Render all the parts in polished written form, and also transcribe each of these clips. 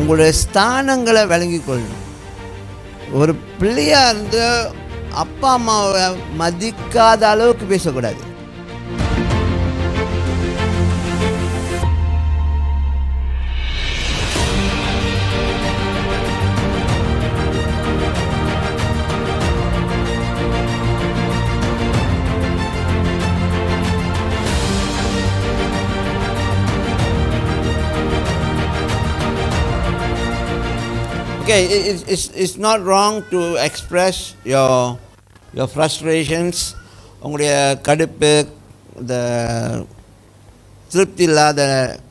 உங்களுடைய ஸ்தானங்களை விளங்கிக் கொள்ளணும். ஒரு பிள்ளையாக இருந்து அப்பா அம்மாவை மதிக்காத அளவுக்கு பேசக்கூடாது. Okay, it's not wrong to express your frustrations, உங்களுடைய கடுப்பு, இந்த திருப்தி இல்லாத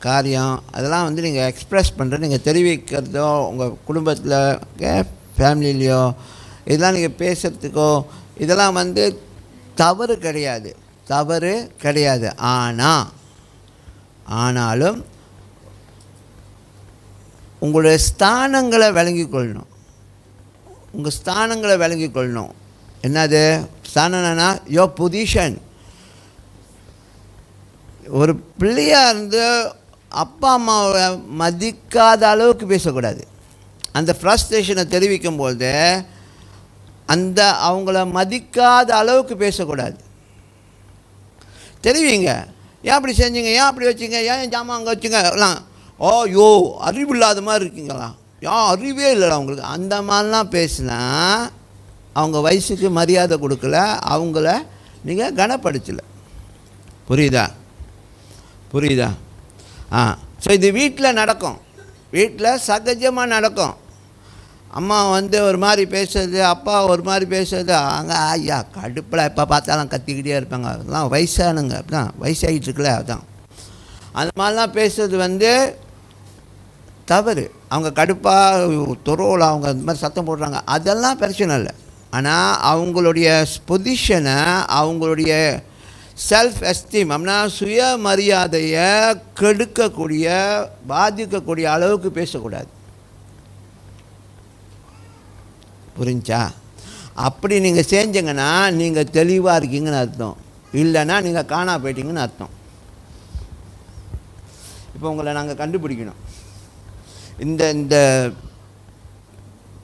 காரியம், அதெல்லாம் வந்து நீங்கள் எக்ஸ்ப்ரெஸ் பண்ணுற, நீங்கள் தெரிவிக்கிறதோ, உங்கள் குடும்பத்தில் ஃபேமிலிலையோ இதெல்லாம் நீங்கள் பேசுகிறதுக்கோ இதெல்லாம் வந்து தவறு கிடையாது. ஆனாலும் உங்களுடைய ஸ்தானங்களை விளங்கிக் கொள்ளணும். என்னது ஸ்தானம்னா யோர் பொசிஷன். ஒரு பிள்ளையாக இருந்து அப்பா அம்மாவை மதிக்காத அளவுக்கு பேசக்கூடாது. அந்த ஃப்ரஸ்ட்ரேஷனை தெரிவிக்கும்போது அவங்கள மதிக்காத அளவுக்கு பேசக்கூடாது. தெரிவிங்க, ஏன் அப்படி செஞ்சீங்க, ஏன் அப்படி வச்சிங்க, ஏன் ஜாமான் அங்கே வச்சுங்க எல்லாம், யோ அறிவு இல்லாத மாதிரி இருக்கீங்களா, அறிவே இல்லைடா உங்களுக்கு, அந்த மாதிரிலாம் பேசினா அவங்க வயசுக்கு மரியாதை கொடுக்கல, அவங்கள நீங்கள் கனப்படுத்தலை. புரியுதா? ஸோ இது வீட்டில் நடக்கும், வீட்டில் சகஜமாக நடக்கும். அம்மா வந்து ஒரு மாதிரி பேசுறது, அப்பா ஒரு மாதிரி பேசுறது, அங்கே ஐயா கடுப்பில் எப்போ பார்த்தாலும் கத்திக்கிட்டே இருப்பாங்க. அதெல்லாம் வயசானுங்க, அப்படிதான் வயசாகிட்டு இருக்குல்ல, அதுதான் அந்த மாதிரிலாம் பேசுறது வந்து தவறு. அவங்க கடுப்பாக துரோவில் அவங்க இந்த மாதிரி சத்தம் போடுறாங்க, அதெல்லாம் பிரச்சனை இல்லை. ஆனால் அவங்களுடைய பொசிஷனை, அவங்களுடைய செல்ஃப் எஸ்டீம் அப்படின்னா சுயமரியாதையை கெடுக்கக்கூடிய, பாதிக்கக்கூடிய அளவுக்கு பேசக்கூடாது. புரிஞ்சா? அப்படி நீங்கள் செஞ்சீங்கன்னா நீங்கள் தெளிவாக இருக்கீங்கன்னு அர்த்தம், இல்லைன்னா நீங்கள் காணா போயிட்டீங்கன்னு அர்த்தம். இப்போ உங்களை நாங்கள் கண்டுபிடிக்கணும். இந்த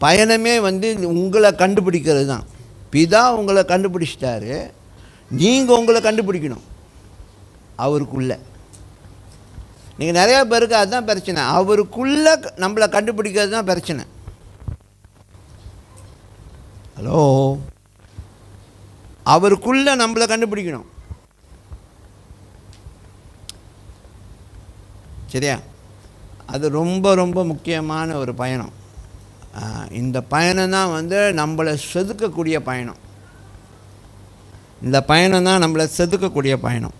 பயணமே வந்து உங்களை கண்டுபிடிக்கிறது தான். பிதா உங்களை கண்டுபிடிச்சிட்டாரு, நீங்கள் உங்களை கண்டுபிடிக்கணும் அவருக்குள்ளே. நீங்கள் நிறையா பேருக்கு அதுதான் பிரச்சனை, அவருக்குள்ளே நம்மளை கண்டுபிடிக்கிறது தான் பிரச்சனை. ஹலோ, அவருக்குள்ளே நம்மளை கண்டுபிடிக்கணும். சரியா? அது ரொம்ப ரொம்ப முக்கியமான ஒரு பயணம். இந்த பயணம் தான் வந்து நம்மளை செதுக்கக்கூடிய பயணம்.